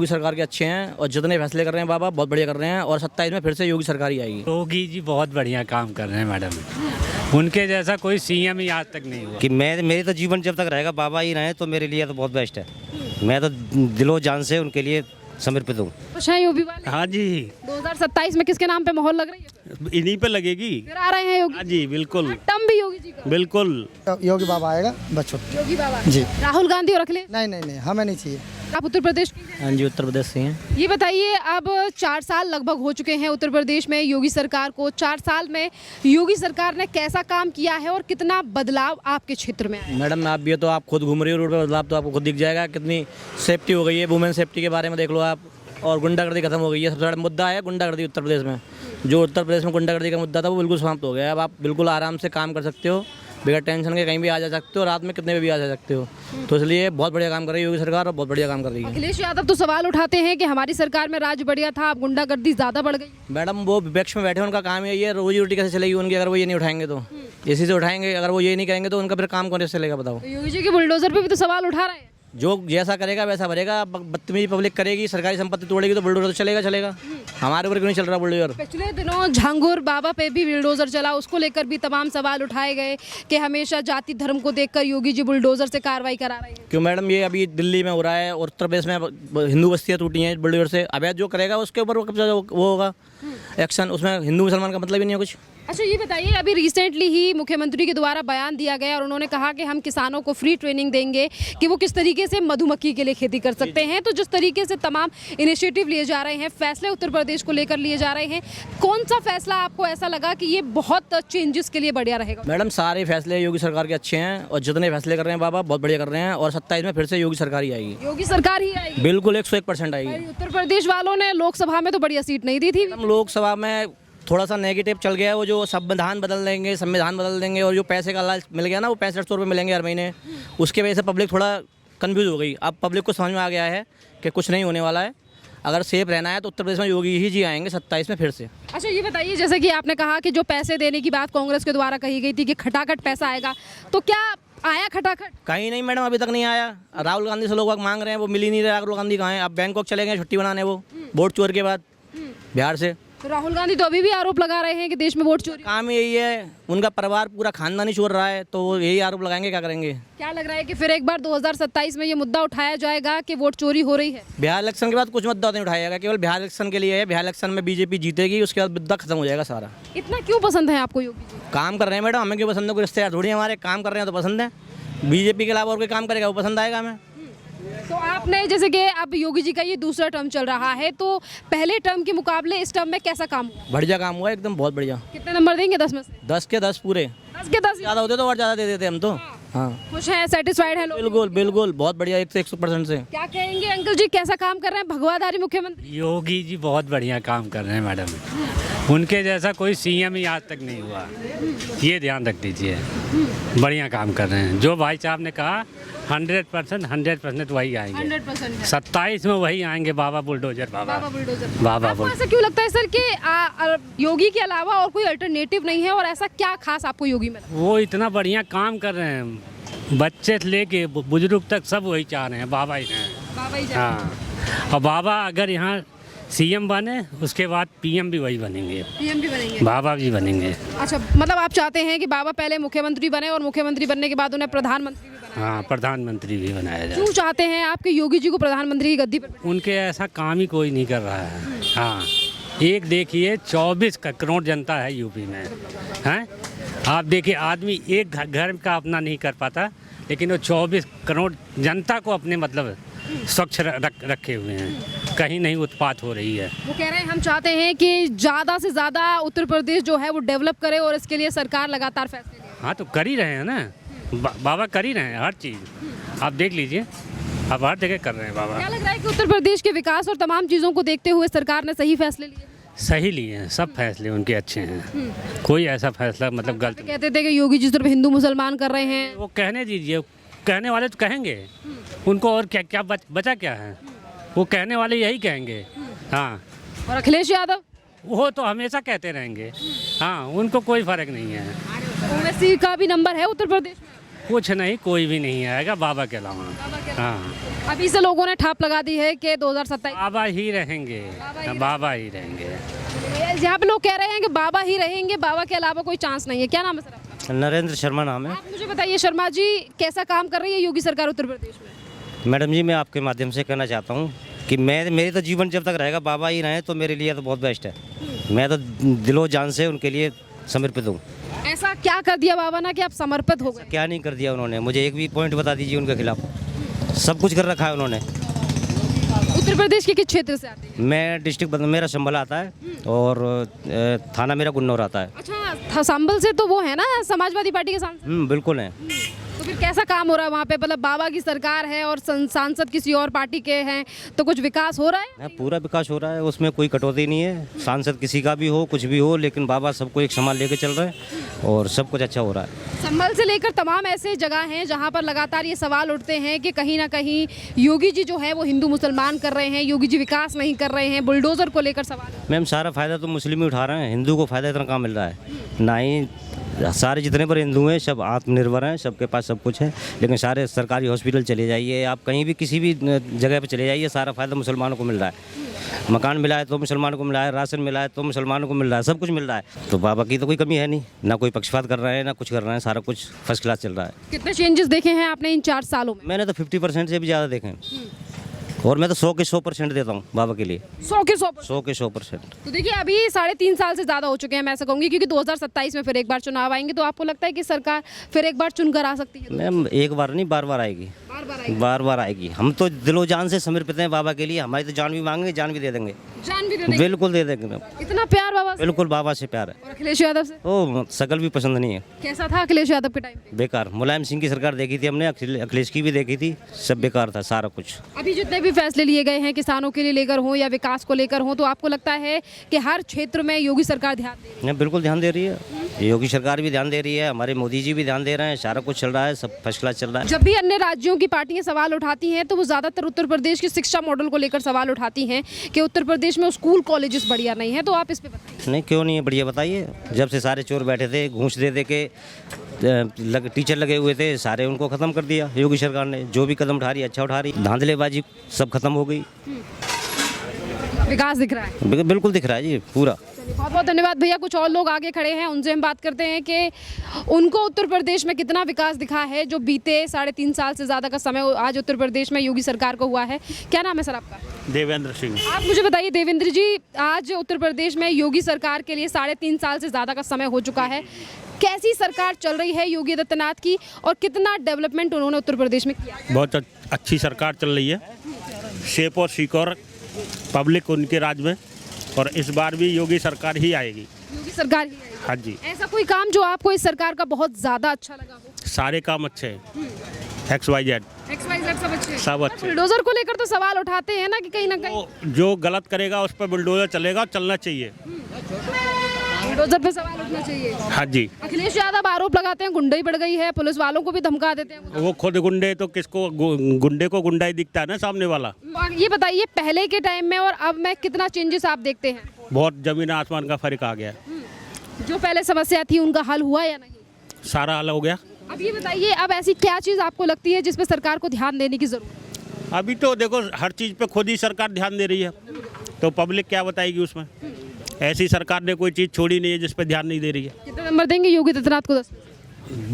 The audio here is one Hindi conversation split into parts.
योगी सरकार के अच्छे हैं और जितने फैसले कर रहे हैं बाबा बहुत बढ़िया कर रहे हैं और 27 में फिर से योगी सरकार ही आएगी। योगी जी बहुत बढ़िया काम कर रहे हैं मैडम, उनके जैसा कोई सीएम ही आज तक नहीं हुआ। कि मेरी तो जीवन जब तक रहेगा बाबा ही रहे तो मेरे लिए तो बहुत बेस्ट है। मैं तो दिलो जान से उनके लिए समर्पित हूँ। खुश हैं योगी वाले? हाँ जी, 2027 में किसके नाम पे मोहर लग रही है? इन्हीं पे लगेगी। फिर आ रहे हैं योगी? हाँ जी, बिल्कुल टर्म भी योगी जी का? बिल्कुल। योगी बाबा आएगा बच्चों। योगी बाबा जी। राहुल गांधी और अखिलेश? नहीं हमें नहीं चाहिए। आप उत्तर प्रदेश के हैं? हाँ जी, उत्तर प्रदेश से हैं। ये बताइए, अब 4 साल लगभग हो चुके हैं उत्तर प्रदेश में योगी सरकार को। 4 साल में योगी सरकार ने कैसा काम किया है और कितना बदलाव आपके क्षेत्र में आया? मैडम आप ये तो आप खुद घूम रही हो रोड पे, बदलाव तो आपको खुद दिख जाएगा। कितनी सेफ्टी हो गई है, वुमेन सेफ्टी के बारे में देख लो आप। और गुंडागर्दी खत्म हो गई है। सबसे बड़ा मुद्दा है गुंडागर्दी उत्तर प्रदेश में। जो उत्तर प्रदेश में गुंडागर्दी का मुद्दा था वो बिल्कुल समाप्त हो गया है। अब आप बिल्कुल आराम से काम कर सकते हो, बगैर टेंशन के कहीं भी आ जा सकते हो, रात में कितने भी आ जा सकते हो। तो इसलिए बहुत बढ़िया काम कर रही है योगी सरकार और बहुत बढ़िया काम कर रही है। अखिलेश यादव तो सवाल उठाते हैं कि हमारी सरकार में राज बढ़िया था, अब गुंडागर्दी ज्यादा बढ़ गई। मैडम वो विपक्ष में बैठे, उनका काम यही है, रोजी रोटी कैसे चलेगी उनकी अगर वो ये नहीं उठाएंगे तो। इसी से उठाएंगे, अगर वो ये नहीं करेंगे तो उनका फिर काम कौन से चलेगा बताओ। तो योगी जी के बुलडोजर पे भी तो सवाल उठा रहे हैं। जो जैसा करेगा वैसा भरेगा। बदतमीजी पब्लिक करेगी, सरकारी संपत्ति तोड़ेगी तो बुलडोजर तो चलेगा। हमारे ऊपर क्यों नहीं चल रहा बुलडोजर? पिछले दिनों झांगुर बाबा पे भी बुलडोजर चला, उसको लेकर भी तमाम सवाल उठाए गए कि हमेशा जाति धर्म को देखकर योगी जी बुलडोजर से कार्रवाई करा रहे हैं। क्यों मैडम, ये अभी दिल्ली में हो रहा है और उत्तर प्रदेश में हिंदू बस्तियाँ टूटी हैं बुलडोजर से। अवैध जो करेगा उसके ऊपर वो होगा एक्शन। उसमें हिंदू मुसलमान का मतलब ही नहीं है कुछ। अच्छा ये बताइए, अभी रिसेंटली ही मुख्यमंत्री के द्वारा बयान दिया गया और उन्होंने कहा कि हम किसानों को फ्री ट्रेनिंग देंगे कि वो किस तरीके से मधुमक्खी के लिए खेती कर सकते हैं। तो जिस तरीके से तमाम इनिशिएटिव लिए जा रहे हैं, फैसले उत्तर प्रदेश को लेकर लिए जा रहे हैं, कौन सा फैसला आपको ऐसा लगा कि ये बहुत चेंजेस के लिए बढ़िया रहेगा? मैडम सारे फैसले योगी सरकार के अच्छे हैं और जितने फैसले कर रहे हैं बाबा बहुत बढ़िया कर रहे हैं और 27 में फिर से योगी सरकार ही आएगी। योगी सरकार ही आएगी? बिल्कुल 101% आएगी। उत्तर प्रदेश वालों ने लोकसभा में तो बढ़िया सीट नहीं दी थी। हम लोकसभा में थोड़ा सा नेगेटिव चल गया है। वो जो संविधान बदल देंगे और जो पैसे का लालच मिल गया ना, वो 6500 रुपये मिलेंगे हर महीने, उसके वजह से पब्लिक थोड़ा कंफ्यूज हो गई। अब पब्लिक को समझ में आ गया है कि कुछ नहीं होने वाला है। अगर सेफ रहना है तो उत्तर प्रदेश में योगी ही जी आएंगे 27 में फिर से। अच्छा ये बताइए, जैसे कि आपने कहा कि जो पैसे देने की बात कांग्रेस के द्वारा कही गई थी कि खटाखट पैसा आएगा, तो क्या आया खटाखट? कहीं नहीं मैडम, अभी तक नहीं आया। राहुल गांधी से लोग मांग रहे हैं, वो मिल ही नहीं रहे। राहुल गांधी कहाँ हैं? अब बैंकॉक चले गए छुट्टी बनाने, वो वोट चोर के बाद बिहार से। तो राहुल गांधी तो अभी भी आरोप लगा रहे हैं कि देश में वोट चोरी। काम यही है, उनका परिवार पूरा खानदान ही चोर रहा है, तो वो यही आरोप लगाएंगे। क्या करेंगे? क्या लग रहा है कि फिर एक बार 2027 में ये मुद्दा उठाया जाएगा कि वोट चोरी हो रही है? बिहार इलेक्शन के बाद कुछ मुद्दा नहीं उठाया जाएगा, केवल बिहार इलेक्शन के लिए है। बिहार इलेक्शन में बीजेपी जीतेगी, उसके बाद मुद्दा खत्म हो जाएगा सारा। इतना क्यों पसंद है आपको योगी जी? काम कर रहे हैं मैडम, हमें क्यों पसंद है? कोई रिश्तेदार थोड़ी हमारे काम कर रहे हैं तो पसंद है। बीजेपी के अलावा और कोई काम करेगा वो पसंद आएगा हमें। तो आपने जैसे कि अब योगी जी का ये दूसरा टर्म चल रहा है, तो पहले टर्म के मुकाबले इस टर्म में कैसा काम हुआ? बढ़िया काम हुआ एकदम, बहुत बढ़िया। कितने नंबर देंगे 10 में से? 10 के 10 पूरे। 10 के 10? ज़्यादा होते तो और ज़्यादा दे देते हम तो। हाँ खुश हैं, सेटिस्फाइड है लोग? बिल्कुल बिल्कुल, बहुत बढ़िया, 100% से। क्या कहेंगे अंकल जी, कैसा काम कर रहे हैं भगवाधारी मुख्यमंत्री? योगी जी बहुत बढ़िया काम कर रहे हैं मैडम, उनके जैसा कोई सीएम ही आज तक नहीं हुआ। ये ध्यान रख दीजिए, बढ़िया काम कर रहे हैं। जो भाई साहब ने कहा 100% वही आएंगे। 100% 27 में वही आएंगे। बाबा बुलडोजर, बाबा बुलडोजर। बाबा आपको बुलडोजर। ऐसा क्यों लगता है सर कि योगी के अलावा और कोई अल्टरनेटिव नहीं है, और ऐसा क्या खास आपको योगी में लगा? वो इतना बढ़िया काम कर रहे हैं, बच्चे से लेके बुजुर्ग तक सब वही चाह रहे हैं, बाबा ही हैं। बाबा ही हाँ, और बाबा अगर यहाँ सीएम बने उसके बाद पीएम भी वही बनेंगे, पीएम भी बनेंगे, बाबा भी बनेंगे। अच्छा मतलब आप चाहते हैं कि बाबा पहले मुख्यमंत्री बने और मुख्यमंत्री बनने के बाद उन्हें प्रधानमंत्री भी बनाया? हाँ, प्रधानमंत्री भी बनाया जाए। क्यों चाहते हैं आपके योगी जी को प्रधानमंत्री की गद्दी पर? उनके ऐसा काम ही कोई नहीं कर रहा है। हाँ, एक देखिए 24 करोड़ जनता है यूपी में, हैं? आप देखिए, आदमी एक घर का अपना नहीं कर पाता, लेकिन वो 24 करोड़ जनता को अपने मतलब स्वच्छ रखे हुए हैं, कहीं नहीं उत्पात हो रही है। वो कह रहे हैं हम चाहते हैं कि ज़्यादा से ज़्यादा उत्तर प्रदेश जो है वो डेवलप करे और इसके लिए सरकार लगातार फैसले ले। हाँ, तो कर ही रहे हैं ना, बाबा कर ही रहे हैं हर चीज़। आप देख लीजिए, आप हर जगह कर रहे हैं बाबा। क्या लग रहा है कि उत्तर प्रदेश के विकास और तमाम चीज़ों को देखते हुए सरकार ने सही फैसले लिए? सही लिए हैं, सब फैसले उनके अच्छे हैं, कोई ऐसा फैसला मतलब गलत। कहते थे कि योगी जी सिर्फ हिंदू मुसलमान कर रहे हैं। वो कहने दीजिए, कहने वाले तो कहेंगे, उनको और क्या क्या बचा क्या है? वो कहने वाले यही कहेंगे। हाँ, और अखिलेश यादव? वो तो हमेशा कहते रहेंगे। हाँ, उनको कोई फर्क नहीं है। ओवैसी का भी नंबर है उत्तर प्रदेश में? कुछ नहीं, कोई भी नहीं आएगा बाबा के अलावा। हाँ, अभी से लोगों ने ठाप लगा दी है कि 2027 बाबा ही रहेंगे, बाबा ही रहेंगे। यहाँ पे लोग कह रहे हैं कि बाबा ही रहेंगे, बाबा के अलावा कोई चांस नहीं है। क्या नाम है सर आपका? नरेंद्र शर्मा नाम है। आप मुझे बताइए शर्मा जी, कैसा काम कर रही है योगी सरकार उत्तर प्रदेश में? मैडम जी, मैं आपके माध्यम से कहना चाहता हूँ कि मेरी तो जीवन जब तक रहेगा बाबा ही रहे तो मेरे लिए तो बहुत बेस्ट है। मैं तो दिलो जान से उनके लिए समर्पित हूँ। ऐसा क्या कर दिया बाबा ना कि आप समर्पित हो गए? क्या नहीं कर दिया उन्होंने, मुझे एक भी पॉइंट बता दीजिए उनके खिलाफ। सब कुछ कर रखा है उन्होंने। उत्तर प्रदेश के किस क्षेत्र से आते हैं? मैं डिस्ट्रिक्ट मेरा संभल आता है और थाना मेरा गुन्नौर आता है। अच्छा, संभल से तो वो है ना समाजवादी पार्टी के सांसद? बिल्कुल है। तो फिर कैसा काम हो रहा है वहाँ पे? मतलब बाबा की सरकार है और सांसद किसी और पार्टी के हैं, तो कुछ विकास हो रहा है? पूरा विकास हो रहा है, उसमें कोई कटौती नहीं है। सांसद किसी का भी हो, कुछ भी हो, लेकिन बाबा सबको एक समान लेके चल रहे हैं और सब कुछ अच्छा हो रहा है। संभल से लेकर तमाम ऐसे जगह हैं जहाँ पर लगातार ये सवाल उठते हैं कि कहीं ना कहीं योगी जी जो है वो हिंदू मुसलमान कर रहे हैं, योगी जी विकास नहीं कर रहे हैं, बुलडोजर को लेकर सवाल है। मैम, सारा फायदा तो मुस्लिम ही उठा रहे हैं, हिंदू को फायदा इतना कहाँ मिल रहा है? ना ही सारे जितने पर हिंदू हैं सब आत्मनिर्भर हैं, सबके पास सब कुछ है। लेकिन सारे सरकारी हॉस्पिटल चले जाइए, आप कहीं भी किसी भी जगह पर चले जाइए, सारा फायदा मुसलमानों को मिल रहा है। मकान मिला है तो मुसलमानों को मिला है, राशन मिला है तो मुसलमानों को मिल रहा है, सब कुछ मिल रहा है। तो बाबा की तो कोई कमी है नहीं, ना कोई पक्षपात कर रहे हैं ना कुछ कर रहे हैं, सारा कुछ फर्स्ट क्लास चल रहा है। कितने चेंजेस देखे हैं आपने इन 4 सालों में? मैंने तो 50% से भी ज़्यादा देखे हैं और मैं तो 100 के 100% देता हूँ बाबा के लिए। 100 के 100%? 100 के 100%। तो देखिए अभी 3.5 साल से ज़्यादा हो चुके हैं, मैं ऐसा कहूँगी, क्योंकि 2027 में फिर एक बार चुनाव आएंगे, तो आपको लगता है कि सरकार फिर एक बार चुनकर आ सकती है? मैम, एक बार नहीं, बार बार आएगी, बार बार आएगी। हम तो दिलो जान से समर्पित हैं बाबा के लिए। हमारी तो जान भी मांगेंगे, जान भी दे देंगे। जान भी दे देंगे? बिल्कुल दे देंगे मैम। इतना प्यार बाबा से? बिल्कुल, बाबा से प्यार है। और अखिलेश यादव से? ओ, शकल भी पसंद नहीं है। कैसा था अखिलेश यादव के टाइम पे? बेकार। मुलायम सिंह की सरकार देखी थी हमने, अखिलेश की भी देखी थी, सब बेकार था सारा कुछ। अभी जितने भी फैसले लिए गए हैं किसानों के लिए लेकर हो या विकास को लेकर हो, तो आपको लगता है कि हर क्षेत्र में योगी सरकार ध्यान दे रही है? बिल्कुल ध्यान दे रही है, योगी सरकार भी ध्यान दे रही है, हमारे मोदी जी भी ध्यान दे रहे हैं, सारा कुछ चल रहा है, सब फर्स्ट क्लास चल रहा है। जब भी अन्य राज्यों की पार्टियां सवाल उठाती हैं तो वो ज़्यादातर उत्तर प्रदेश की शिक्षा मॉडल को लेकर सवाल उठाती हैं कि उत्तर प्रदेश में स्कूल कॉलेजेस बढ़िया नहीं है, तो आप इस पे बताइए। नहीं, क्यों नहीं है बढ़िया, बताइए। जब से सारे चोर बैठे थे, घूस दे दे के टीचर लगे हुए थे, सारे उनको ख़त्म कर दिया योगी सरकार ने। जो भी कदम उठा रही है अच्छा उठा रही, धांधलेबाजी सब खत्म हो गई। विकास दिख रहा है? बिल्कुल दिख रहा है जी, पूरा। बहुत बहुत धन्यवाद भैया। कुछ और लोग आगे खड़े हैं, उनसे हम बात करते हैं कि उनको उत्तर प्रदेश में कितना विकास दिखा है जो बीते 3.5 साल से ज़्यादा का समय आज उत्तर प्रदेश में योगी सरकार को हुआ है। क्या नाम है सर आपका? देवेंद्र सिंह। आप मुझे बताइए देवेंद्र जी, आज उत्तर प्रदेश में योगी सरकार के लिए 3.5 साल से ज़्यादा का समय हो चुका है, कैसी सरकार चल रही है योगी आदित्यनाथ की और कितना डेवलपमेंट उन्होंने उत्तर प्रदेश में किया? बहुत अच्छी सरकार चल रही है, सेफ और सिक्योर पब्लिक उनके राज में, और इस बार भी योगी सरकार ही आएगी। योगी सरकार ही आएगी? हाँ जी। ऐसा कोई काम जो आपको इस सरकार का बहुत ज़्यादा अच्छा लगा हो? सारे काम अच्छे हैं, XYZ सब अच्छे हैं? सब अच्छे। बुलडोजर को लेकर तो सवाल उठाते हैं ना कि कहीं ना कहीं जो गलत करेगा उस पर बुलडोजर चलेगा, चलना चाहिए। बुलडोजर पे सवाल उठना चाहिए। हाँ जी। अखिलेश यादव आरोप लगाते हैं गुंडाई बढ़ गई है, पुलिस वालों को भी धमका देते हैं। वो खुद गुंडे, तो किसको गुंडे को गुंडा ही दिखता है ना सामने वाला। ये बताइए पहले के टाइम में और अब में कितना चेंजेस आप देखते हैं? बहुत जमीन आसमान का फर्क आ गया। जो पहले समस्या थी उनका हल हुआ या नहीं? सारा हल हो गया। अब ये बताइए, अब ऐसी क्या चीज़ आपको लगती है जिस पे सरकार को ध्यान देने की जरूरत है? अभी तो देखो हर चीज़ पे खुद ही सरकार ध्यान दे रही है, तो पब्लिक क्या बताएगी उसमें। ऐसी सरकार ने कोई चीज़ छोड़ी नहीं है जिस पे ध्यान नहीं दे रही है। कितने नंबर देंगे योगी आदित्यनाथ को?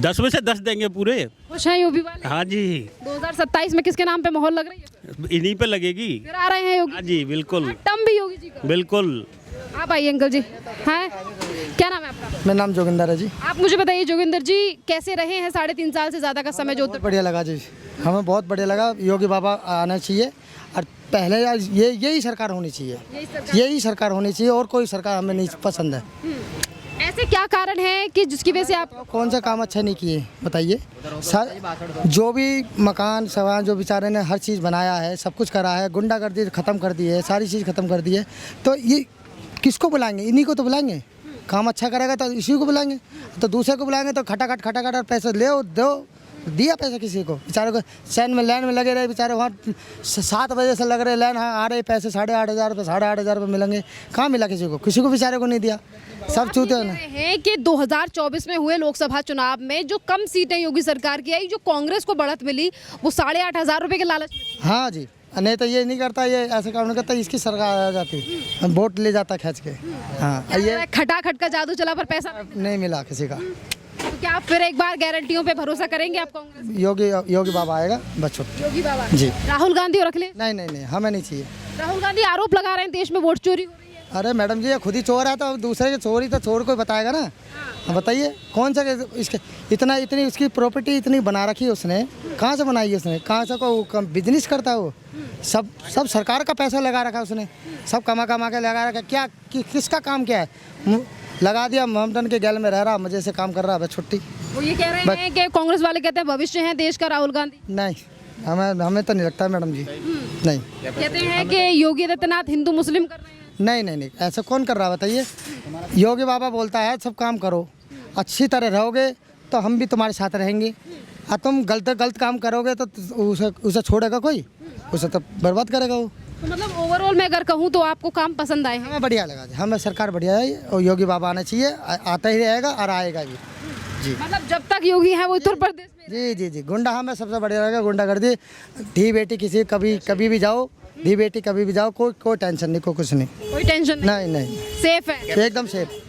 10 में से 10 देंगे पूरे। खुश हैं योगी वाले? हाँ जी। 2027 में किसके नाम पे मोहर लग रही है? इन्हीं पे लगेगी। फिर आ रहे हैं योगी? हाँ जी, बिल्कुल टर्म भी योगी जी का? बिल्कुल। आप आइए अंकल जी। हैं, क्या नाम है आपका? मेरा नाम जोगिंदर है जी। आप मुझे बताइए जोगिंदर जी, कैसे रहे हैं 3.5 साल से ज़्यादा का समय जो उत्तर? बढ़िया लगा जी, हमें बहुत बढ़िया लगा। योगी बाबा आना चाहिए और पहले यही सरकार होनी चाहिए, यही सरकार होनी चाहिए और कोई सरकार हमें नहीं पसंद है। ऐसे क्या कारण है कि जिसकी वजह से आप? कौन सा काम अच्छा नहीं किए बताइए। जो भी मकान सवाल जो बेचारे ने हर चीज़ बनाया है, सब कुछ करा है, गुंडागर्दी ख़त्म कर दी है, सारी चीज़ ख़त्म कर दी है, तो ये किसको बुलाएंगे? इन्हीं को तो बुलाएंगे। काम अच्छा करेगा तो इसी को बुलाएंगे, तो दूसरे को बुलाएंगे तो खटाखट और पैसे ले दो, दिया पैसा किसी को। बेचारे को लाइन में लगे रहे, बेचारे वहाँ 7 बजे से लग रहे लाइन, हाँ आ रहे पैसे 8,500 रुपये, 8,500 रुपये मिलेंगे, कहाँ मिला किसी को? किसी को बेचारे को नहीं दिया। सब चूते हैं ना। कह रहे हैं कि 2024 में हुए लोकसभा चुनाव में जो कम सीटें योगी सरकार की आई, जो कांग्रेस को बढ़त मिली वो 8,500 रुपए के लालच में। हाँ जी, नहीं तो ये नहीं करता, ये ऐसे काम नहीं करता, इसकी सरकार आ जाती, वोट ले जाता खींच के। हाँ ये खटाखट का जादू चला पर पैसा नहीं मिला किसी का। तो क्या आप फिर एक बार गारंटियों पे भरोसा करेंगे आप कांग्रेस? योगी बाबा आएगा बस छुट्टी। योगी बाबा जी। राहुल गांधी और अखिलेश? नहीं हमें नहीं चाहिए। राहुल गांधी आरोप लगा रहे हैं देश में वोट चोरी हो रही है। अरे मैडम जी, ये खुद ही चोर है तो दूसरे की चोरी तो चोर को बताएगा ना। बताइए कौन सा इसके इतनी उसकी प्रॉपर्टी इतनी बना रखी है उसने, कहाँ से बनाई है उसने, कहाँ से को बिजनेस करता है वो, सब सरकार का पैसा लगा रखा है उसने, सब कमा के लगा रखा। क्या किसका काम क्या है, लगा दिया ममदन के गैल में रह रहा, मजे से काम कर रहा है, बस छुट्टी। वो ये कह रहे हैं कि कांग्रेस वाले कहते हैं भविष्य है देश का राहुल गांधी। नहीं, हमें तो नहीं लगता मैडम जी। नहीं कहते हैं कि योगी आदित्यनाथ हिंदू मुस्लिम कर रहे हैं। नहीं, ऐसा कौन कर रहा है बताइए। योगी बाबा बोलता है सब काम करो, अच्छी तरह रहोगे तो हम भी तुम्हारे साथ रहेंगे, और तुम गलत काम करोगे तो उसे छोड़ेगा कोई, उसे तो बर्बाद करेगा वो। तो मतलब ओवरऑल मैं अगर कहूँ तो आपको काम पसंद आए हैं? हमें बढ़िया लगा, हमें सरकार बढ़िया है और योगी बाबा आना चाहिए, आता ही रहेगा और आएगा भी जी। मतलब जब तक योगी है वो उत्तर प्रदेश में जी गुंडा हमें सबसे बढ़िया रहेगा, गुंडागर्दी धी बेटी किसी कभी भी जाओ, धी बेटी कभी भी जाओ, कोई टेंशन नहीं, कोई कुछ नहीं, कोई टेंशन नहीं सेफ है एकदम सेफ।